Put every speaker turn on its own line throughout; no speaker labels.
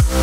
What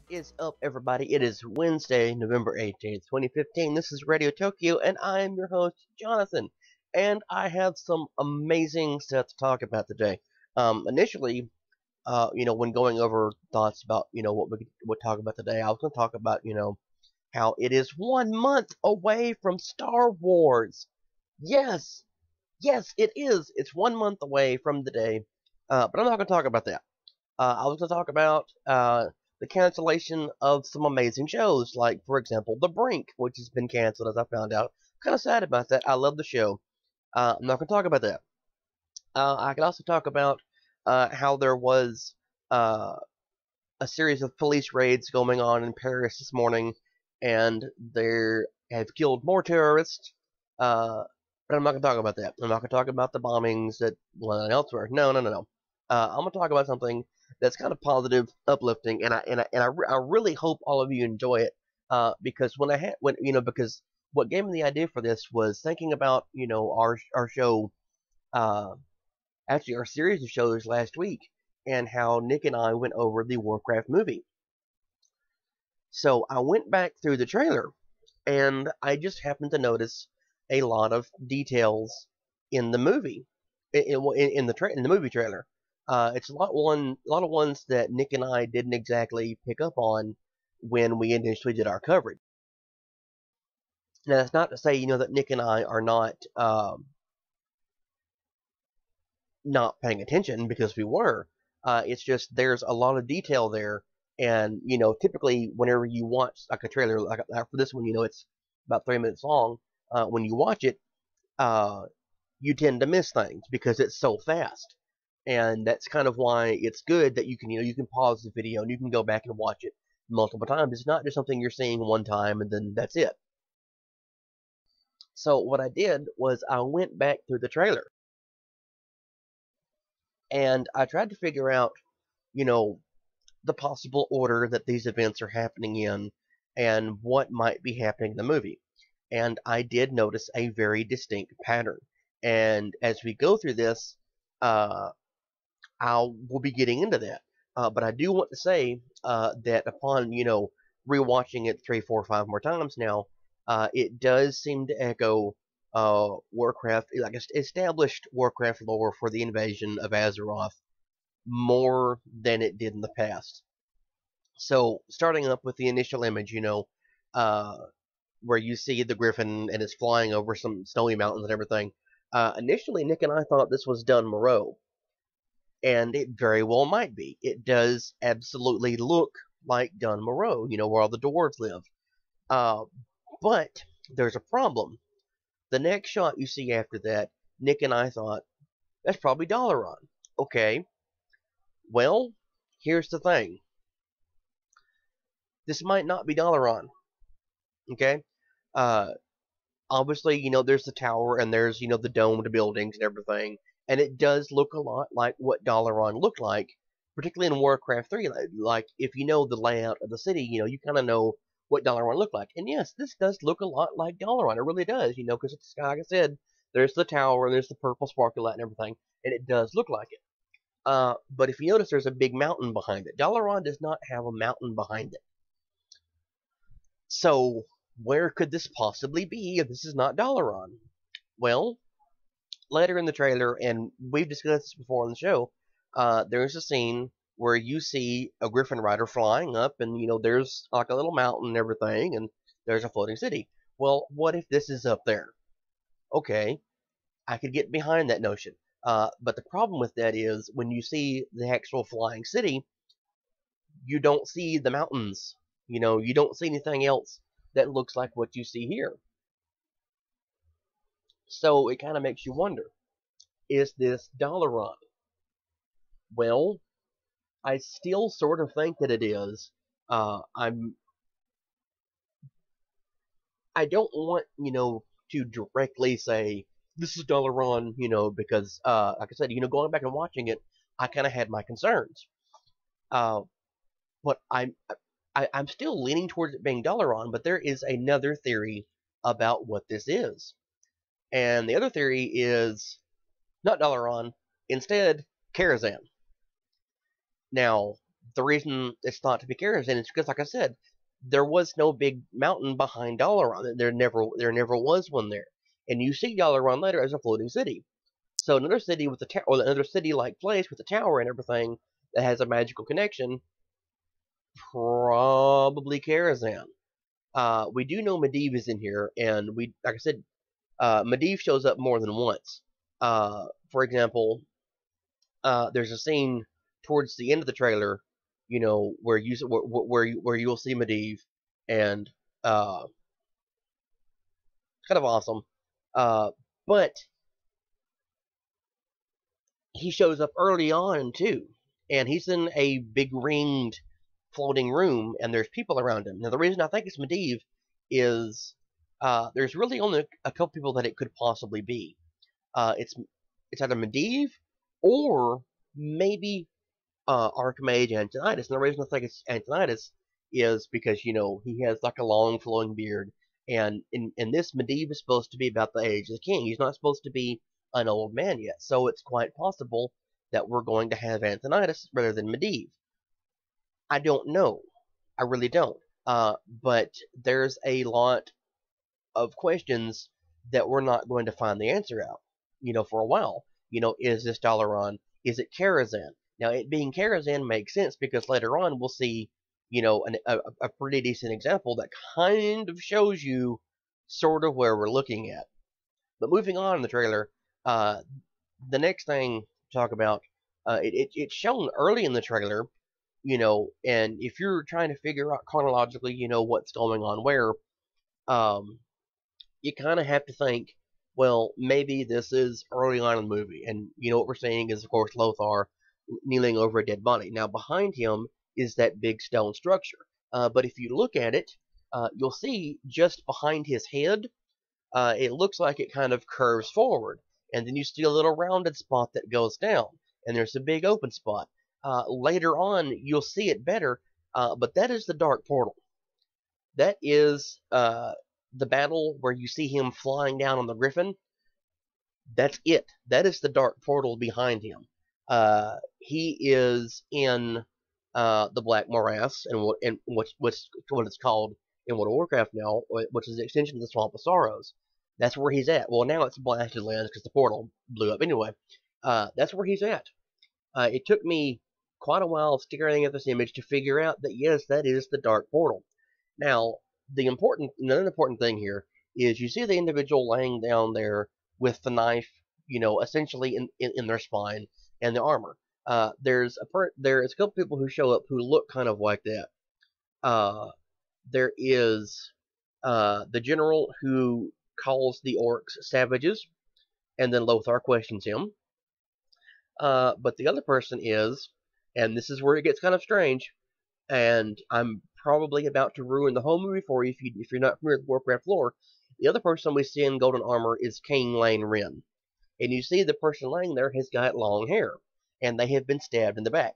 is up, everybody? It is Wednesday, November 18th, 2015. This is Radio Tokyo, and I am your host, Jonathan. And I have some amazing stuff to talk about today. Initially, when going over thoughts about, what we would talk about today, I was going to talk about, how it is 1 month away from Star Wars. Yes, yes, it is. It's 1 month away from the day. But I'm not going to talk about that. I was going to talk about the cancellation of some amazing shows, like, for example, The Brink, which has been canceled, as I found out. Kind of sad about that. I love the show. I'm not going to talk about that. I could also talk about how there was a series of police raids going on in Paris this morning, and they have killed more terrorists. But I'm not going to talk about that. I'm not going to talk about the bombings that went elsewhere. No, no, no, no. I'm going to talk about something that's kind of positive, uplifting, and I really hope all of you enjoy it. Because because what gave me the idea for this was thinking about our show, actually our series of shows last week, and how Nick and I went over the Warcraft movie. So I went back through the trailer, and I just happened to notice a lot of details in the movie, in the movie trailer. It's a lot of ones that Nick and I didn't exactly pick up on when we initially did our coverage. Now, that's not to say, that Nick and I are not paying attention, because we were. It's just there's a lot of detail there, and typically whenever you watch like a trailer, like for this one, it's about 3 minutes long. When you watch it, you tend to miss things because it's so fast. And that's kind of why it's good that you can pause the video and you can go back and watch it multiple times. It's not just something you're seeing one time and then that's it. So what I did was I went back through the trailer, and I tried to figure out, the possible order that these events are happening in and what might be happening in the movie. And I did notice a very distinct pattern. And as we go through this, we'll be getting into that. But I do want to say that upon, rewatching it 3, 4, 5 more times now, it does seem to echo Warcraft, like established Warcraft lore for the invasion of Azeroth more than it did in the past. So, starting up with the initial image, where you see the griffin and it's flying over some snowy mountains and everything. Initially, Nick and I thought this was Dun Moreau. And it very well might be. It does absolutely look like Dun Moreau, where all the dwarves live. But there's a problem. The next shot you see after that, Nick and I thought, that's probably Dalaran. Okay. Well, here's the thing. This might not be Dalaran. Okay? Obviously, there's the tower and there's, the domed buildings and everything. And it does look a lot like what Dalaran looked like, particularly in Warcraft 3. Like, if you know the layout of the city, you kind of know what Dalaran looked like. And yes, this does look a lot like Dalaran. It really does, because it's, like I said, there's the tower, and there's the purple sparkle light and everything, and it does look like it. But if you notice, there's a big mountain behind it. Dalaran does not have a mountain behind it. So, where could this possibly be if this is not Dalaran? Well, later in the trailer, and we've discussed this before on the show, there's a scene where you see a griffin rider flying up, and there's like a little mountain and everything, and there's a floating city. Well, what if this is up there? Okay, I could get behind that notion. But the problem with that is when you see the actual flying city, you don't see the mountains. You don't see anything else that looks like what you see here. So it kind of makes you wonder, is this Dalaran? Well, I still sort of think that it is. I don't want, to directly say this is Dalaran, because, like I said, going back and watching it, I kind of had my concerns. Uh, but I'm still leaning towards it being Dalaran, but there is another theory about what this is. And the other theory is not Dalaran, instead, Karazhan. Now, the reason it's thought to be Karazhan is because, like I said, there was no big mountain behind Dalaran. There never was one there. And you see Dalaran later as a floating city. So another city with a or another city-like place with a tower and everything that has a magical connection, probably Karazhan. We do know Medivh is in here, and like I said, Medivh shows up more than once. For example, there's a scene towards the end of the trailer, where you'll see Medivh, and kind of awesome. But he shows up early on too, and he's in a big ringed floating room, and there's people around him. Now, the reason I think it's Medivh is there's really only a couple people that it could possibly be. It's either Medivh or maybe Archmage Antonidas. And the reason I think it's Antonidas is because he has like a long flowing beard, and in this, Medivh is supposed to be about the age of the king. He's not supposed to be an old man yet, so it's quite possible that we're going to have Antonidas rather than Medivh. I don't know. I really don't. But there's a lot of questions that we're not going to find the answer out, for a while. Is this Dalaran? Is it Karazhan? Now, it being Karazhan makes sense because later on we'll see, a pretty decent example that kind of shows you sort of where we're looking at. But moving on in the trailer, the next thing to talk about, it's shown early in the trailer, and if you're trying to figure out chronologically, what's going on where, you kind of have to think, well, maybe this is early on in the movie, and what we're seeing is, of course, Lothar kneeling over a dead body. Now, behind him is that big stone structure, but if you look at it, you'll see just behind his head, it looks like it kind of curves forward, and then you see a little rounded spot that goes down, and there's a big open spot. Later on, you'll see it better, but that is the Dark Portal. That is the battle where you see him flying down on the Griffin. That's it. That is the Dark Portal behind him. He is in the Black Morass, and what it's called in World of Warcraft now, which is the extension of the Swamp of Sorrows. That's where he's at. Well, now it's Blasted Lands because the portal blew up. Anyway, that's where he's at. It took me quite a while staring at this image to figure out that, yes, that is the Dark Portal. Now, another important thing here is you see the individual laying down there with the knife, essentially in their spine and the armor. There's a couple people who show up who look kind of like that. There is the general who calls the orcs savages, and then Lothar questions him. But the other person is, and this is where it gets kind of strange, and I'm probably about to ruin the whole movie for you if you're not familiar with Warcraft lore. The other person we see in golden armor is King Lane Wrynn. And you see the person laying there has got long hair, and they have been stabbed in the back.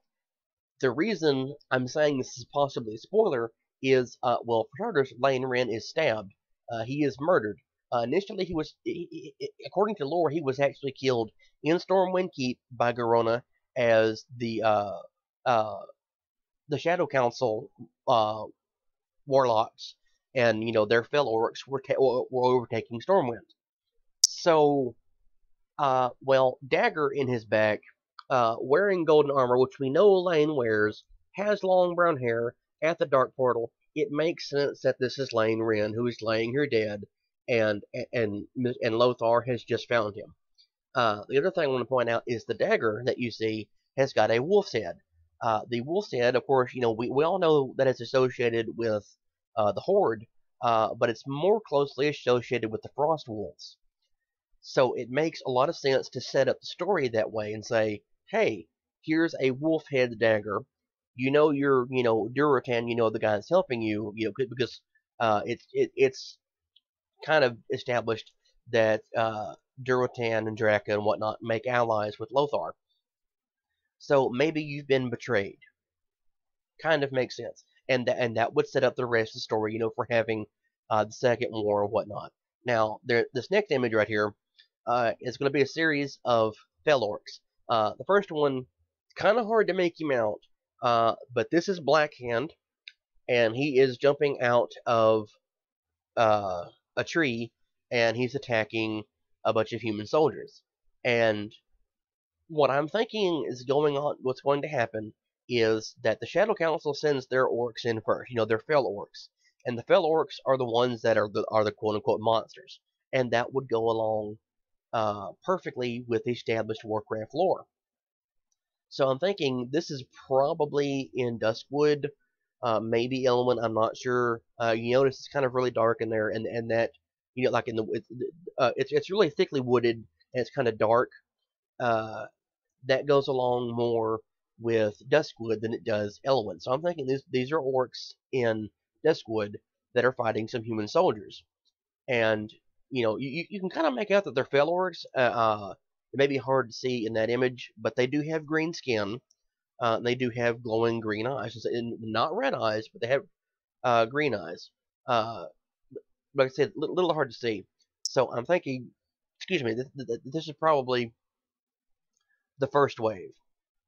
The reason I'm saying this is possibly a spoiler is, well, for starters, Lane Wrynn is stabbed. He is murdered. Initially, according to lore, he was actually killed in Stormwind Keep by Garona as the Shadow Council warlocks and their fellow orcs were overtaking Stormwind. So, well, Dagger in his back, wearing golden armor, which we know Lane wears, has long brown hair at the Dark Portal. It makes sense that this is Lane Wrynn, who is laying here dead, and Lothar has just found him. The other thing I want to point out is the dagger that you see has got a wolf's head. The wolf's head, of course, we all know that it's associated with the Horde, but it's more closely associated with the Frost Wolves. So it makes a lot of sense to set up the story that way and say, hey, here's a wolf head dagger. You're, Durotan, the guy that's helping you, because it's kind of established that Durotan and Draka and whatnot make allies with Lothar. So maybe you've been betrayed. Kind of makes sense. And that would set up the rest of the story, for having the Second War or whatnot. Now, this next image right here is going to be a series of Fel Orcs. The first one, it's kind of hard to make him out, but this is Blackhand, and he is jumping out of a tree, and he's attacking a bunch of human soldiers. And what I'm thinking is what's going to happen is that the Shadow Council sends their orcs in first, their Fel Orcs. And the Fel Orcs are the ones that are the quote unquote monsters. And that would go along perfectly with the established Warcraft lore. So I'm thinking this is probably in Duskwood, maybe Elwyn, I'm not sure. You notice it's kind of really dark in there, and that, like it's really thickly wooded, and it's kind of dark. That goes along more with Duskwood than it does Elwyn. So I'm thinking these are orcs in Duskwood that are fighting some human soldiers. And, you can kind of make out that they're Fel Orcs. It may be hard to see in that image, but they do have green skin. They do have glowing green eyes. Not red eyes, but they have green eyes. Like I said, a little hard to see. So I'm thinking, excuse me, this is probably the first wave.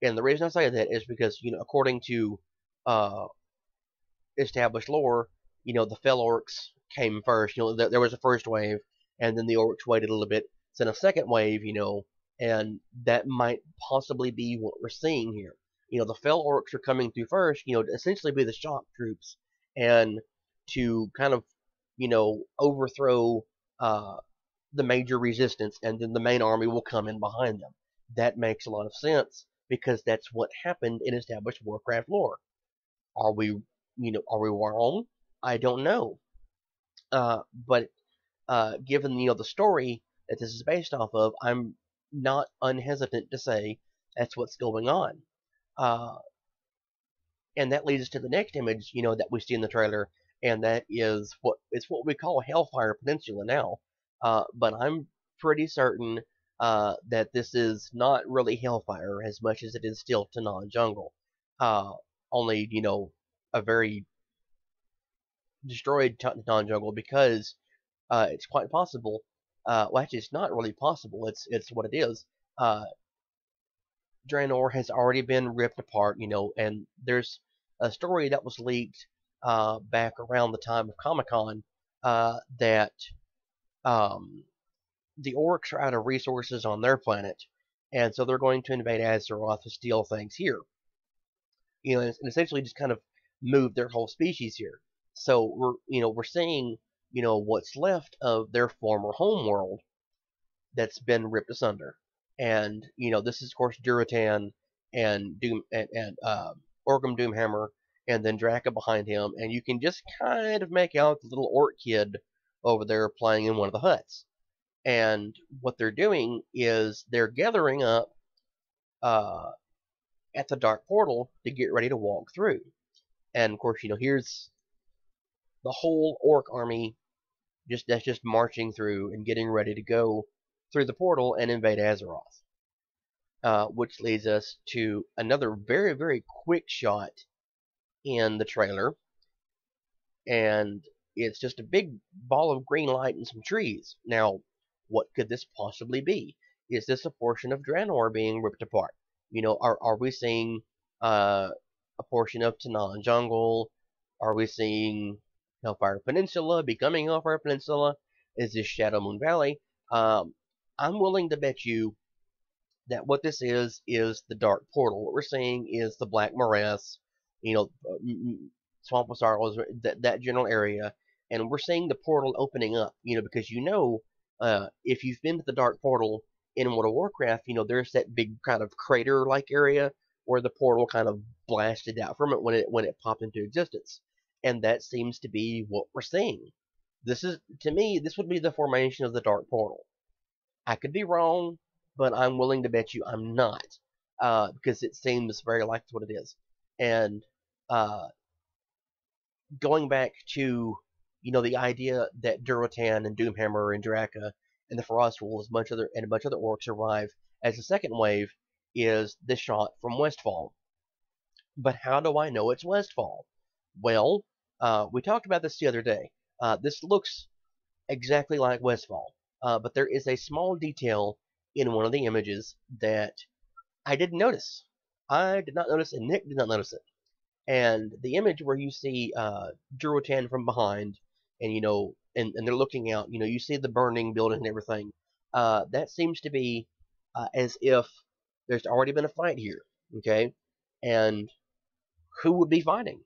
And the reason I say that is because, according to established lore, the Fel Orcs came first. There was a first wave, and then the Orcs waited a little bit, then a second wave, and that might possibly be what we're seeing here. The Fel Orcs are coming through first, to essentially be the shock troops, and to kind of, overthrow the major resistance, and then the main army will come in behind them. That makes a lot of sense, because that's what happened in established Warcraft lore. Are we wrong? I don't know. But given, the story that this is based off of, I'm not unhesitant to say that's what's going on. And that leads us to the next image, that we see in the trailer, and that is what we call Hellfire Peninsula now. But I'm pretty certain that this is not really Hellfire as much as it is still Tanaan Jungle. Only, a very destroyed Tanaan Jungle, because it's quite possible. Well, actually, it's not really possible. It's what it is. Draenor has already been ripped apart, and there's a story that was leaked back around the time of Comic-Con that the orcs are out of resources on their planet, and so they're going to invade Azeroth to steal things here. And essentially just kind of move their whole species here. So we're seeing, what's left of their former homeworld that's been ripped asunder. And, this is of course Durotan and Doom and Orgrim Doomhammer, and then Draka behind him, and you can just kind of make out the little orc kid over there playing in one of the huts. And what they're doing is they're gathering up at the Dark Portal to get ready to walk through. And of course, here's the whole orc army that's just marching through and getting ready to go through the portal and invade Azeroth. Which leads us to another very, very quick shot in the trailer. And it's just a big ball of green light and some trees. Now, what could this possibly be? Is this a portion of Draenor being ripped apart? Are we seeing a portion of Tanaan Jungle? Are we seeing Hellfire Peninsula becoming Hellfire Peninsula? Is this Shadow Moon Valley? I'm willing to bet you that what this is the Dark Portal. What we're seeing is the Black Morass, Swamp of Sorrows, that general area, and we're seeing the portal opening up, because if you've been to the Dark Portal in World of Warcraft, there's that big kind of crater-like area where the portal kind of blasted out from it when it popped into existence. And that seems to be what we're seeing. To me, this would be the formation of the Dark Portal. I could be wrong, but I'm willing to bet you I'm not, because it seems very like what it is. And going back to, the idea that Durotan and Doomhammer and Draka and the Frost Wolves, and a bunch of other orcs arrive as the second wave is this shot from Westfall. But how do I know it's Westfall? Well, we talked about this the other day. This looks exactly like Westfall, but there is a small detail in one of the images that I didn't notice. I did not notice, and Nick did not notice it. And the image where you see Gul'Dan from behind, and and they're looking out, you see the burning building and everything. That seems to be as if there's already been a fight here, okay? And who would be fighting?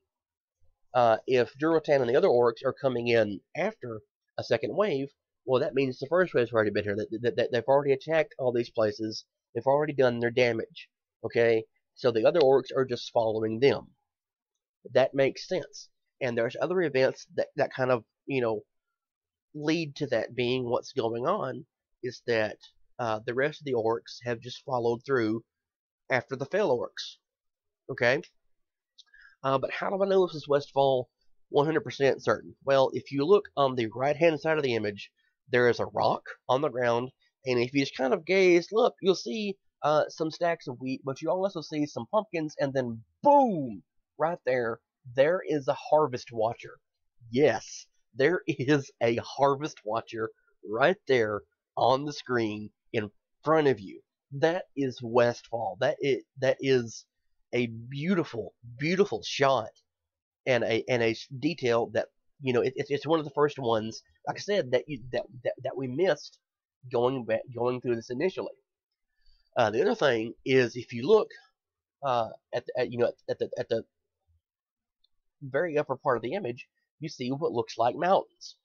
If Gul'Dan and the other orcs are coming in after a second wave, well, that means the first wave's already been here. That they've already attacked all these places. They've already done their damage. Okay, so the other orcs are just following them. That makes sense. And there's other events that kind of lead to that being what's going on. Is that the rest of the orcs have just followed through after the fail orcs. Okay. But how do I know this is Westfall 100% certain? Well, if you look on the right-hand side of the image, there is a rock on the ground, and if you just kind of gaze, look, you'll see some stacks of wheat, but you also see some pumpkins, and then boom, right there, there is a harvest watcher. Yes, there is a harvest watcher right there on the screen in front of you. That is Westfall. That is a beautiful, beautiful shot, and a detail that it's one of the first ones, like I said, that we missed going through this initially. The other thing is, if you look at the very upper part of the image, you see what looks like mountains.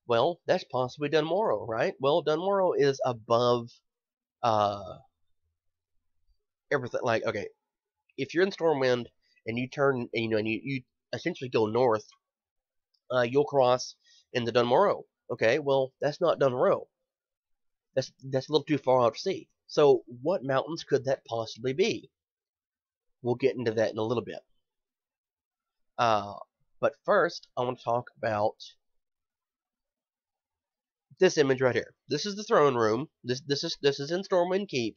Well, that's possibly Dunmorrow, right? Well, Dunmorrow is above everything. Like, okay, if you're in Stormwind and you turn, and you essentially go north, you'll cross into Dunmorrow. Okay, well, that's not Dunmorrow. That's a little too far out to sea. So, what mountains could that possibly be? We'll get into that in a little bit. But first, I want to talk about this image right here. This is the throne room. This is in Stormwind Keep,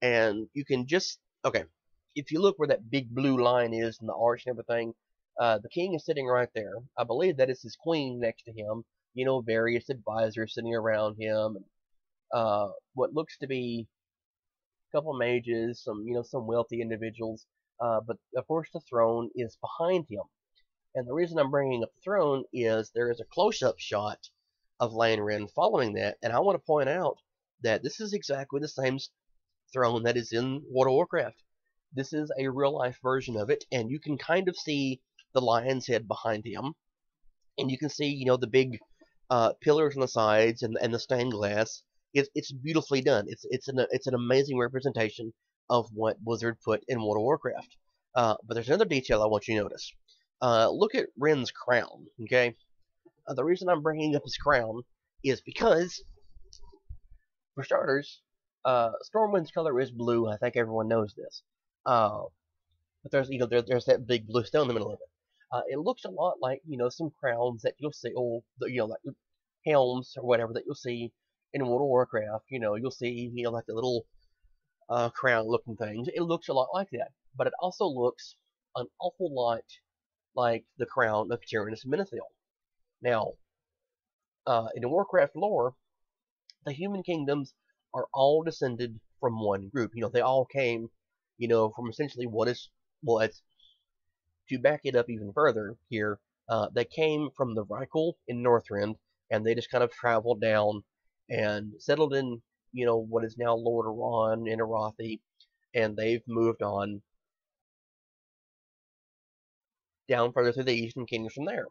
and you can just if you look where that big blue line is and the arch and everything, the king is sitting right there. I believe that is his queen next to him. Various advisors sitting around him. What looks to be a couple mages, some wealthy individuals. But of course, the throne is behind him. And the reason I'm bringing up the throne is there is a close-up shot of Lanren following that, and I want to point out that this is exactly the same throne that is in World of Warcraft. This is a real-life version of it, and you can kind of see the lion's head behind him, and you can see, the big pillars on the sides and the stained glass. It's beautifully done. It's an amazing representation of what Blizzard put in World of Warcraft. But there's another detail I want you to notice. Look at Ren's crown. Okay, the reason I'm bringing up his crown is because, for starters, Stormwind's color is blue. I think everyone knows this. But there's there's that big blue stone in the middle of it. It looks a lot like some crowns that you'll see, like helms or whatever that you'll see in World of Warcraft. You'll see like the little crown looking things. It looks a lot like that, but it also looks an awful lot like the crown of Tyrannus Menethil. Now, in the Warcraft lore, the human kingdoms are all descended from one group. They all came, from essentially it's to back it up even further here. They came from the Rykul in Northrend, and they just kind of traveled down and settled in, what is now Lordaeron and Arathi, and they've moved on down further through the Eastern Kingdoms from there.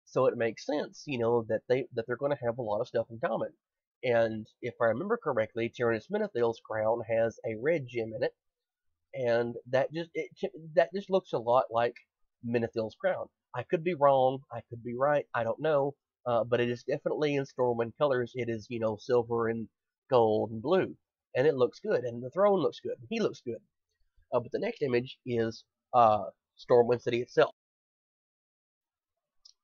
So it makes sense, that they're going to have a lot of stuff in common. And if I remember correctly, Tyrannus Menethil's crown has a red gem in it, and that just looks a lot like Menethil's crown. I could be wrong, I could be right, I don't know, but it is definitely in Stormwind colors. It is silver and gold and blue, and it looks good, and the throne looks good, and he looks good. But the next image is Stormwind City itself.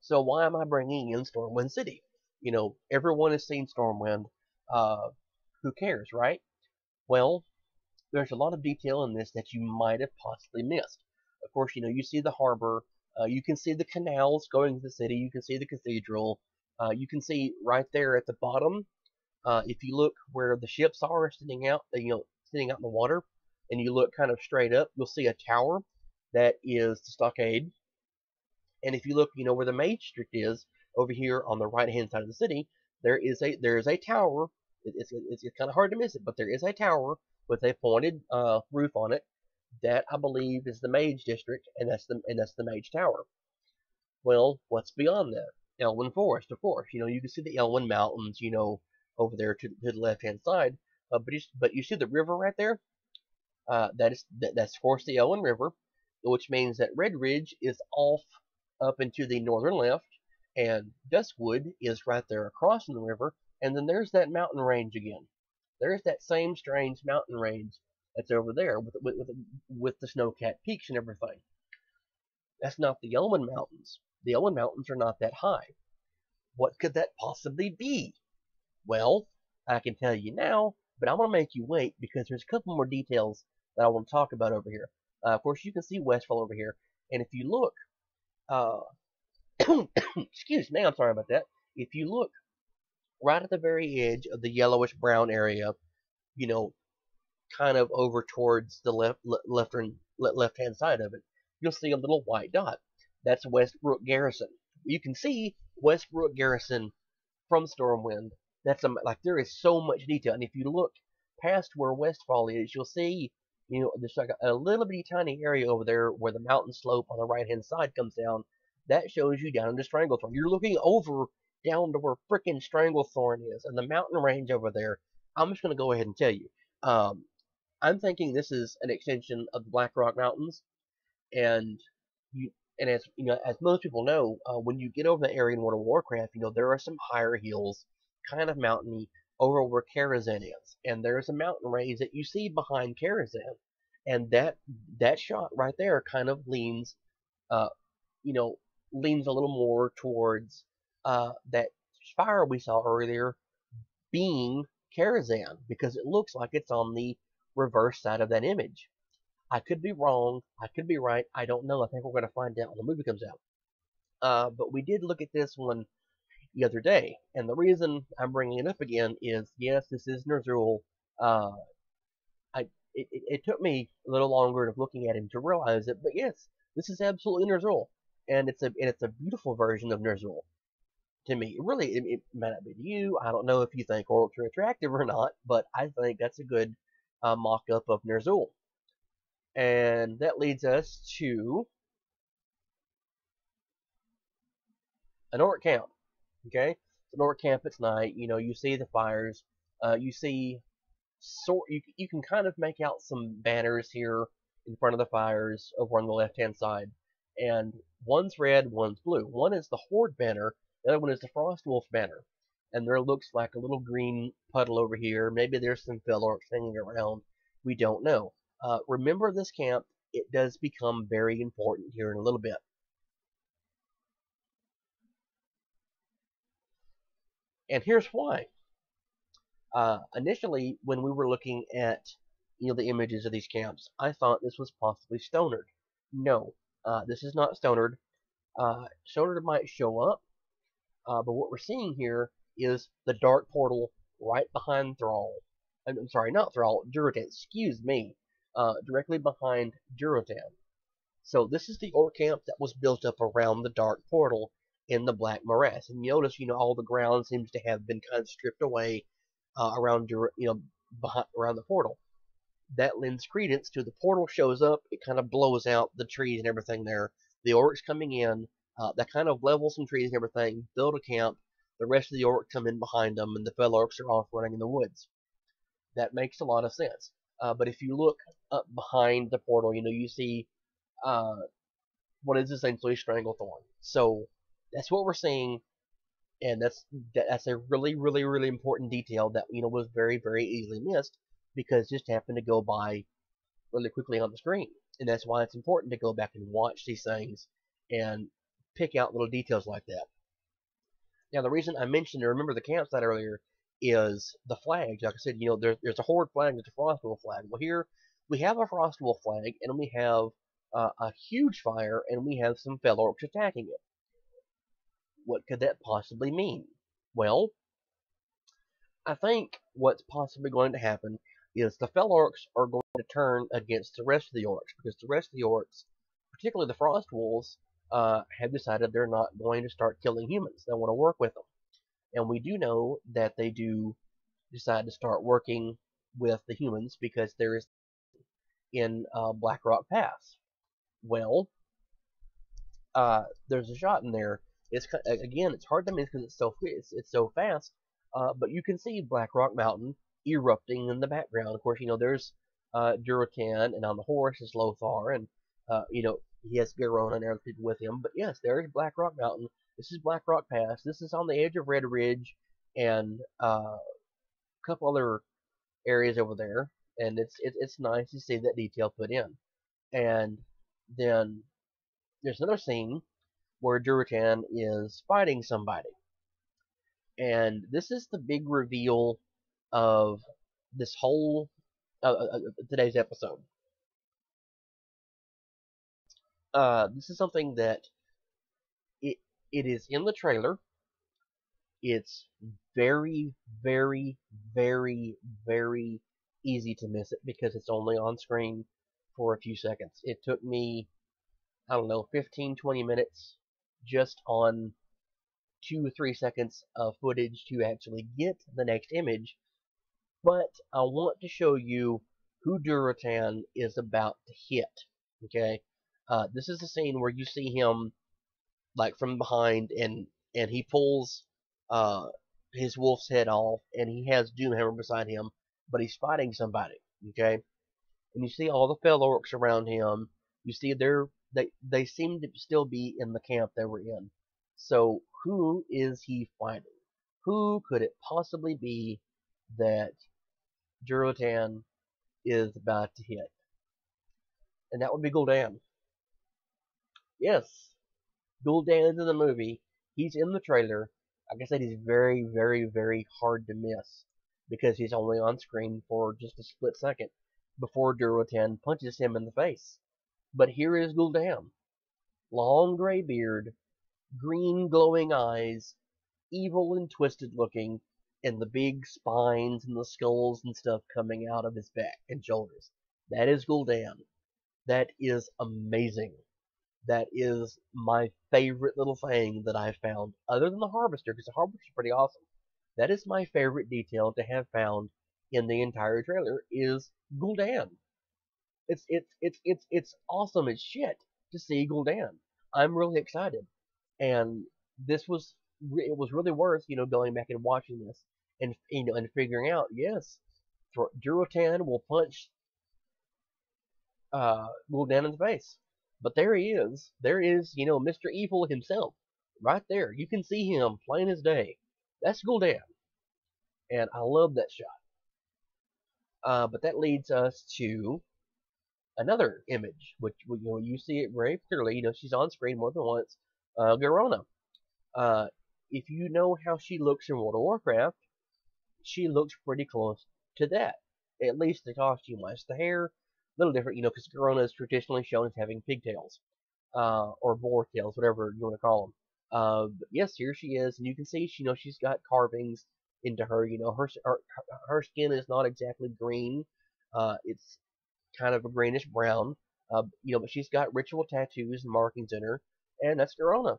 So why am I bringing in Stormwind City? Everyone has seen Stormwind. Uh, who cares, right? Well, there's a lot of detail in this that you might have possibly missed. Of course, you see the harbor, you can see the canals going to the city, you can see the cathedral, you can see right there at the bottom, if you look where the ships are sitting out in the water, and you look kind of straight up, you'll see a tower that is the stockade. And if you look, where the main district is over here on the right hand side of the city, there is a tower. It's kind of hard to miss it, but there is a tower with a pointed roof on it that I believe is the Mage District, and that's the Mage Tower. Well, what's beyond that? Elwyn Forest, of course. You can see the Elwyn Mountains, over there to the left hand side. But you see the river right there? That's of course the Elwyn River, which means that Red Ridge is off up into the northern left, and Duskwood is right there across from the river, and then there's that mountain range again. There's that same strange mountain range that's over there with the snow-capped peaks and everything. That's not the Elwyn Mountains. The Elwyn Mountains are not that high. What could that possibly be? Well, I can tell you now, but I want to make you wait because there's a couple more details that I want to talk about over here. Of course, you can see Westfall over here, and if you look, excuse me, I'm sorry about that. If you look right at the very edge of the yellowish brown area, you know, kind of over towards the left hand side of it, you'll see a little white dot. That's Westbrook Garrison. You can see Westbrook Garrison from Stormwind. Like there is so much detail, and if you look past where Westfall is, you'll see there's like a little bitty tiny area over there where the mountain slope on the right hand side comes down. That shows you down into Stranglethorn. You're looking over down to where frickin' Stranglethorn is, and the mountain range over there. I'm just gonna go ahead and tell you. I'm thinking this is an extension of the Black Rock Mountains, and as most people know, when you get over the area in World of Warcraft, there are some higher hills, kind of mountainy, over where Karazhan is, and there's a mountain range that you see behind Karazhan, and that shot right there kind of leans, uh, leans a little more towards that spire we saw earlier being Karazhan, because it looks like it's on the reverse side of that image. I could be wrong. I could be right. I don't know. I think we're going to find out when the movie comes out. But we did look at this one the other day, and the reason I'm bringing it up again is, yes, this is Ner'zhul. It took me a little longer of looking at him to realize it, but yes, this is absolutely Ner'zhul, and it's a beautiful version of Ner'zhul to me. It might not be to you. I don't know if you think orcs are attractive or not, but I think that's a good mock-up of Ner'zhul. And that leads us to an orc camp. Okay, it's an orc camp. It's night. You see the fires. You see you can kind of make out some banners here in front of the fires over on the left-hand side, and one's red, one's blue. One is the Horde banner. The other one is the Frostwolf banner. And there looks like a little green puddle over here. Maybe there's some fell orcs hanging around. We don't know. Remember this camp. It does become very important here in a little bit. And here's why. Initially, when we were looking at the images of these camps, I thought this was possibly Stonard. No, this is not Stonard. Stonard might show up, but what we're seeing here is the dark portal right behind Thrall. I'm sorry, not Thrall, Durotan. Excuse me. Directly behind Durotan. So this is the orc camp that was built up around the dark portal in the Black Morass. And you notice, all the ground seems to have been kind of stripped away around the portal. That lends credence to the portal shows up. It kind of blows out the trees and everything there. The orcs coming in, that kind of levels some trees and everything, build a camp. The rest of the orcs come in behind them, and the fell orcs are off running in the woods. That makes a lot of sense. But if you look up behind the portal, you see what is essentially Stranglethorn. So that's what we're seeing, and that's a really, really, really important detail that was very, very easily missed because it just happened to go by really quickly on the screen. And that's why it's important to go back and watch these things and pick out little details like that. Now, the reason I mentioned to remember the campsite earlier is the flags. Like I said, there's a Horde flag, there's a Frostwolf flag. Well, here we have a Frostwolf flag, and we have a huge fire, and we have some Fel Orcs attacking it. What could that possibly mean? Well, I think what's possibly going to happen is the Fel Orcs are going to turn against the rest of the Orcs, because the rest of the Orcs, particularly the Frost Wolves, have decided they're not going to start killing humans. They want to work with them. And we do know that they do decide to start working with the humans because there is in Blackrock Pass. Well, there's a shot in there. It's again, it's hard to miss because it's so fast. But you can see Blackrock Mountain erupting in the background. Of course, there's Durotan, and on the horse is Lothar, and he has Garona and other people with him. But yes, there is Blackrock Mountain. This is Blackrock Pass. This is on the edge of Red Ridge, and a couple other areas over there. And it's nice to see that detail put in. And then there's another scene where Durotan is fighting somebody. And this is the big reveal of this whole today's episode. This is something that it is in the trailer. It's very, very, very, very easy to miss it because it's only on screen for a few seconds. It took me, I don't know, 15, 20 minutes just on 2 or 3 seconds of footage to actually get the next image. But I want to show you who Durotan is about to hit. Okay, this is the scene where you see him like from behind, and he pulls his wolf's head off, and he has Doomhammer beside him, but he's fighting somebody. Okay, and you see all the Fel Orcs around him. You see they seem to still be in the camp they were in. So who is he fighting? Who could it possibly be that Durotan is about to hit? And that would be Gul'Dan. Yes, Gul'Dan is in the movie. He's in the trailer. Like I said, he's very, very, very hard to miss because he's only on screen for just a split second before Durotan punches him in the face. But here is Gul'Dan. Long gray beard, green glowing eyes, evil and twisted looking, and the big spines and the skulls and stuff coming out of his back and shoulders. That is Gul'Dan. That is amazing. That is my favorite little thing that I found, other than the Harvester, because the Harvester's pretty awesome. That is my favorite detail to have found in the entire trailer is Gul'Dan. It's awesome as shit to see Gul'Dan. I'm really excited, and it was really worth going back and watching this and and figuring out, yes, Durotan will punch Gul'Dan in the face. But there he is. There is, Mr. Evil himself. Right there. You can see him plain as day. That's Gul'Dan. And I love that shot. But that leads us to another image, which you see it very clearly. She's on screen more than once. Garona. If you know how she looks in World of Warcraft, she looks pretty close to that. At least the costume-wise. The hair, a little different, because Garona is traditionally shown as having pigtails, or boar tails, whatever you want to call them. But yes, here she is, and you can see, she's got carvings into her. Her skin is not exactly green. It's kind of a greenish brown. But she's got ritual tattoos and markings in her, and that's Garona.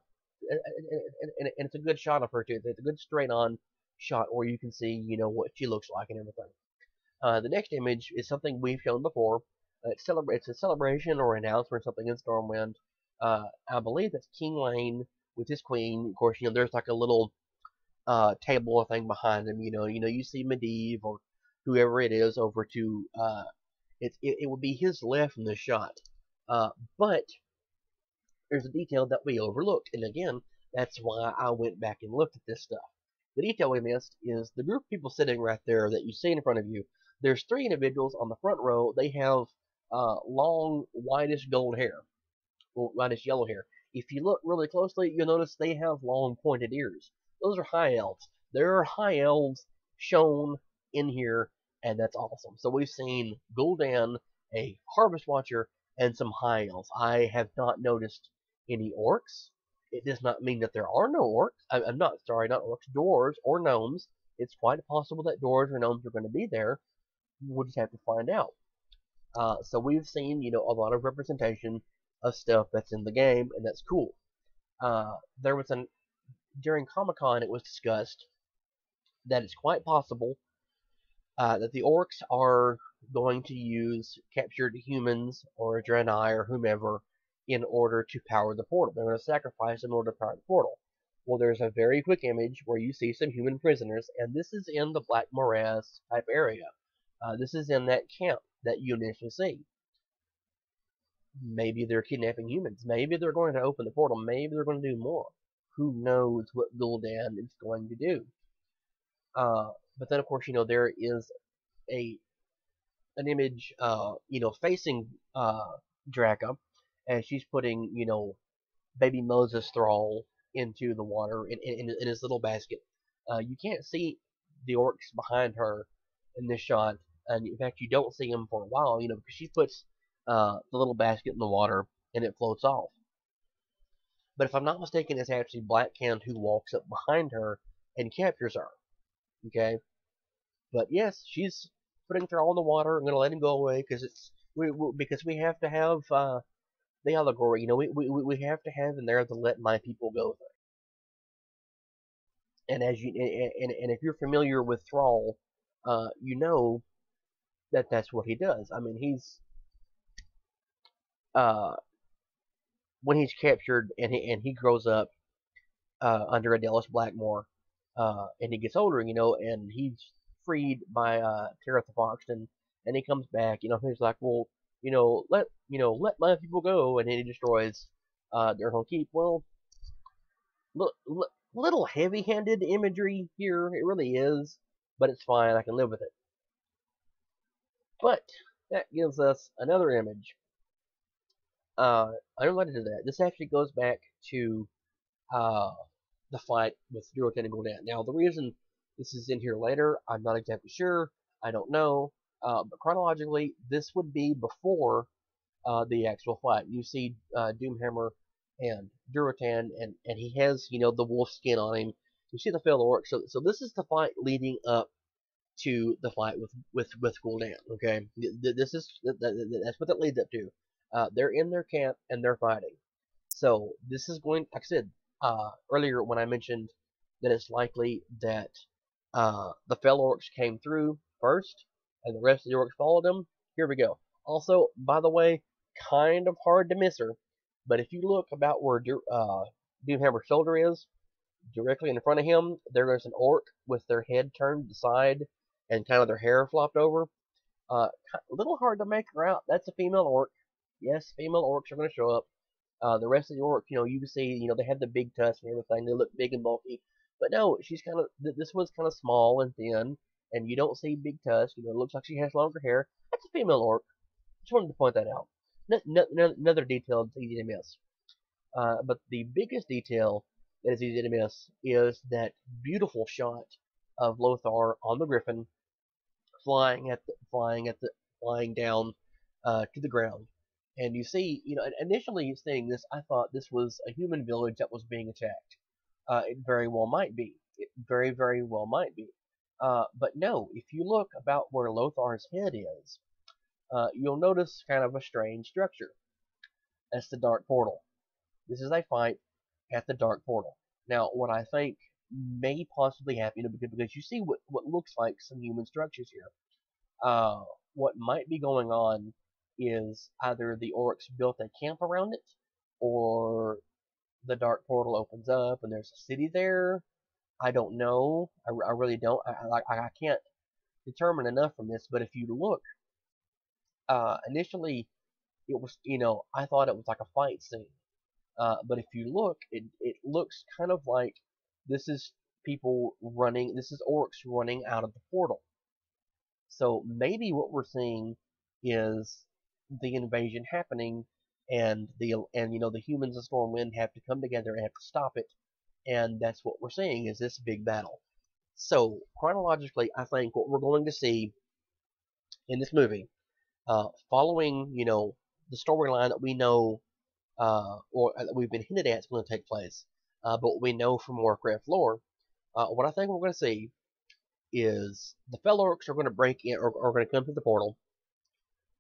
And it's a good shot of her too. It's a good straight-on shot where you can see, what she looks like and everything. The next image is something we've shown before. It's a celebration or announcement or something in Stormwind. I believe that's King Lane with his queen. Of course, there's like a little table or thing behind him. You see Medivh or whoever it is over to. It would be his left in the shot. But there's a detail that we overlooked, and again, that's why I went back and looked at this stuff. The detail we missed is the group of people sitting right there that you see in front of you. There's 3 individuals on the front row. They have long, whitish gold hair, or whitish yellow hair. If you look really closely, you'll notice they have long, pointed ears. Those are high elves. There are high elves shown in here, and that's awesome. So we've seen Gul'Dan, a Harvest Watcher, and some High Elves. I have not noticed any orcs. It does not mean that there are no orcs. I'm not sorry, not orcs, dwarves or gnomes. It's quite possible that dwarves or gnomes are going to be there. We'll just have to find out. So we've seen, a lot of representation of stuff that's in the game, and that's cool. There was during Comic-Con, it was discussed that it's quite possible that the orcs are going to use captured humans or a Draenei or whomever in order to power the portal. They're going to sacrifice in order to power the portal. Well, there's a very quick image where you see some human prisoners, and this is in the Black Morass type area. This is in that camp that you initially see. Maybe they're kidnapping humans. Maybe they're going to open the portal. Maybe they're going to do more. Who knows what Gul'Dan is going to do? But then, of course, there is an image, facing Draka, and she's putting, baby Moses Thrall into the water in his little basket. You can't see the orcs behind her in this shot, and in fact, you don't see them for a while, because she puts the little basket in the water and it floats off. But if I'm not mistaken, it's actually Black Hand who walks up behind her and captures her. Okay, but yes, she's putting Thrall in the water. I'm gonna let him go away because we have to have the allegory. We have to have in there the let my people go thing. And as and if you're familiar with Thrall, you know that that's what he does. I mean, he's when he's captured and he grows up under Adelis Blackmore, and he gets older, and he's freed by Tirith of Oxton, and he comes back, he's like, well, let my people go, and then he destroys their whole keep. Well, little heavy-handed imagery here, it really is, but it's fine, I can live with it. But that gives us another image. Unrelated to that, this actually goes back to the fight with Durotan and Gul'Dan. Now, the reason this is in here later, I'm not exactly sure. I don't know. But chronologically, this would be before the actual fight. You see Doomhammer and Durotan, and he has, the wolf skin on him. You see the fellow orc. So this is the fight leading up to the fight with Gul'Dan. Okay, this is that's what that leads up to. They're in their camp and they're fighting. So this is going, like I said earlier when I mentioned that it's likely that the fellow orcs came through first and the rest of the orcs followed them. Here we go. Also, by the way, kind of hard to miss her, but if you look about where Doomhammer's shoulder is, directly in front of him, there is an orc with their head turned to the side and kind of their hair flopped over. A little hard to make her out. That's a female orc. Yes, female orcs are going to show up. The rest of the orcs, you can see, they have the big tusks and everything. They look big and bulky. But no, she's kind of, this one's kind of small and thin, and you don't see big tusks. It looks like she has longer hair. That's a female orc. Just wanted to point that out. Another detail that's easy to miss. But the biggest detail that is easy to miss is that beautiful shot of Lothar on the Griffin, flying down to the ground. And you see, initially seeing this, I thought this was a human village that was being attacked. It very well might be. It very, very well might be. But no, if you look about where Lothar's head is, you'll notice kind of a strange structure. That's the Dark Portal. This is a fight at the Dark Portal. Now, what I think may possibly happen, because you see what looks like some human structures here. What might be going on is either the orcs built a camp around it, or the Dark Portal opens up and there's a city there. I don't know. I really don't. I can't determine enough from this. But if you look, initially it was, I thought it was like a fight scene. But if you look, it looks kind of like this is people running. This is orcs running out of the portal. So maybe what we're seeing is the invasion happening, and the humans of Stormwind have to come together and have to stop it, and that's what we're seeing is this big battle. So chronologically, I think what we're going to see in this movie, following the storyline that we know or that we've been hinted at is going to take place, but we know from Warcraft lore, what I think we're going to see is the Fel Orcs are going to break in or are going to come through the portal.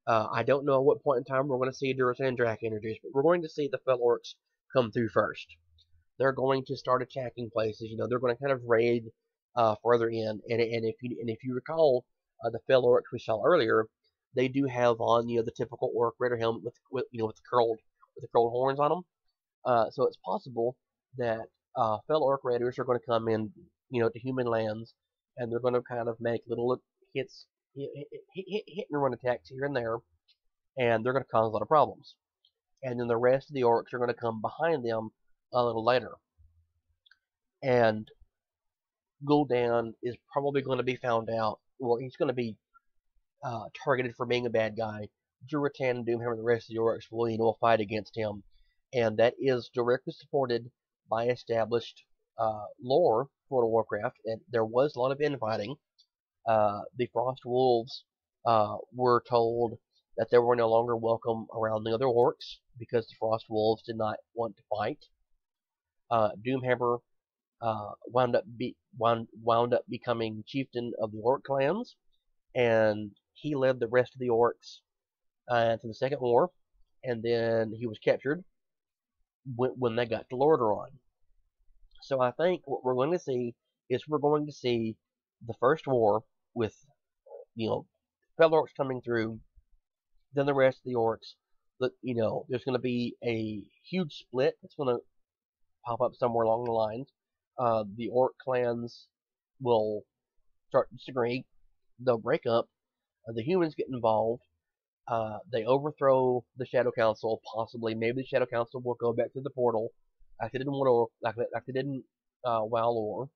I don't know at what point in time we're going to see Durazan and Drac introduced, but we're going to see the Fel Orcs come through first. They're going to start attacking places. They're going to kind of raid further in, and if you recall the Fel Orcs we saw earlier, they do have on the typical Orc Raider helmet with the curled horns on them. So it's possible that Fel Orc Raiders are going to come in to human lands, and they're going to kind of make little hits, hit and run attacks here and there, and they're going to cause a lot of problems. And then the rest of the orcs are going to come behind them a little later. And Gul'Dan is probably going to be found out. Well, he's going to be targeted for being a bad guy. Durotan and Doomhammer and the rest of the orcs will fight against him. And that is directly supported by established lore for World of Warcraft. And there was a lot of infighting. The Frost Wolves were told that they were no longer welcome around the other orcs because the Frost Wolves did not want to fight. Doomhammer wound up becoming chieftain of the orc clans, and he led the rest of the orcs to the Second War, and then he was captured when they got to Lordaeron. So I think what we're going to see is we're going to see the first war with Fel Orcs coming through, then the rest of the orcs. There's going to be a huge split that's going to pop up somewhere along the lines. The orc clans will start to disagree. They'll break up. The humans get involved. They overthrow the Shadow Council, possibly. Maybe the Shadow Council will go back to the portal, like they didn't WoW lore,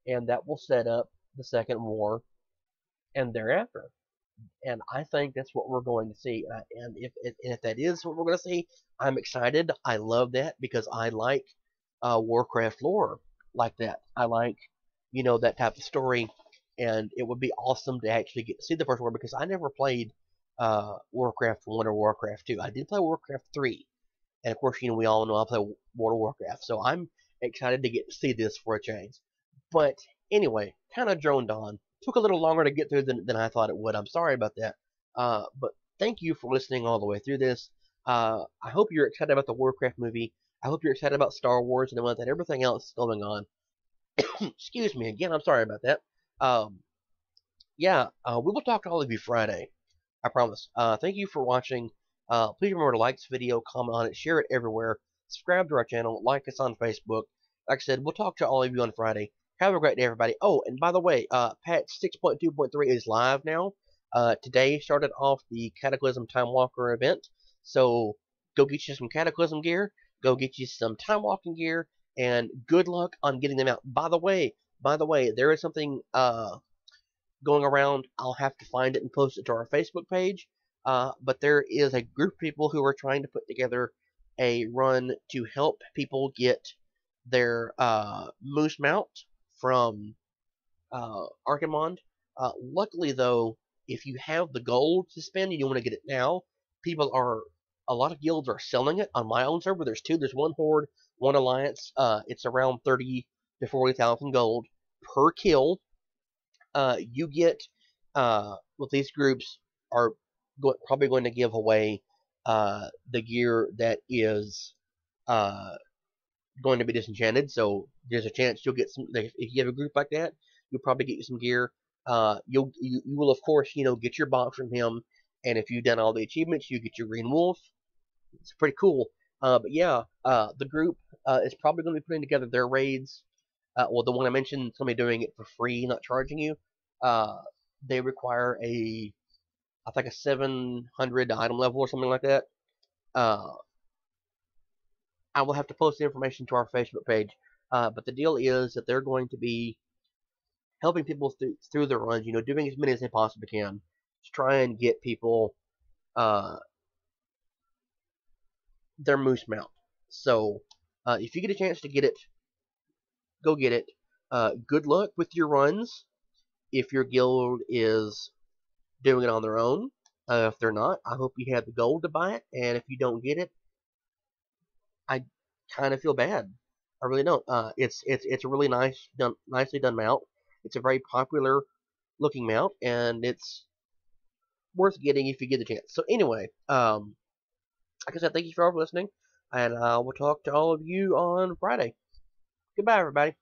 and that will set up the Second War, and thereafter. And I think that's what we're going to see. And if that is what we're going to see, I'm excited. I love that because I like Warcraft lore like that. I like that type of story, and it would be awesome to actually get to see the first war because I never played Warcraft 1 or Warcraft 2. I did play Warcraft 3, and of course, we all know I play World of Warcraft, so I'm excited to get to see this for a change. But anyway, kind of droned on. Took a little longer to get through than I thought it would. I'm sorry about that. But thank you for listening all the way through this. I hope you're excited about the Warcraft movie. I hope you're excited about Star Wars and about that everything else going on. Excuse me again. I'm sorry about that. Yeah, we will talk to all of you Friday. I promise. Thank you for watching. Please remember to like this video, comment on it, share it everywhere. Subscribe to our channel. Like us on Facebook. Like I said, we'll talk to all of you on Friday. Have a great day, everybody. Oh, and by the way, patch 6.2.3 is live now. Today started off the Cataclysm Time Walker event. So go get you some Cataclysm gear. Go get you some Time Walking gear. And good luck on getting them out. By the way, there is something going around. I'll have to find it and post it to our Facebook page. But there is a group of people who are trying to put together a run to help people get their moose mount from Archimonde. Luckily, though, if you have the gold to spend and you want to get it now, a lot of guilds are selling it. On my own server, there's two. There's one Horde, one Alliance. It's around 30 to 40,000 gold per kill. You get, well, these groups are probably going to give away the gear that is going to be disenchanted, so there's a chance you'll get some. If you have a group like that, you'll probably get you some gear. You will of course get your box from him, and if you've done all the achievements, you get your green wolf. It's pretty cool. But yeah, the group is probably going to be putting together their raids. Well, the one I mentioned is going to be doing it for free, not charging you. They require I think a 700 item level or something like that. I will have to post the information to our Facebook page. But the deal is that they're going to be helping people through their runs, doing as many as they possibly can to try and get people their moose mount. So if you get a chance to get it, go get it. Good luck with your runs if your guild is doing it on their own. If they're not, I hope you have the gold to buy it. And if you don't get it, I kind of feel bad. I really don't. It's a really nicely done mount. It's a very popular looking mount, and it's worth getting if you get the chance. So anyway, like I said, thank you for all listening, and I will talk to all of you on Friday. Goodbye, everybody.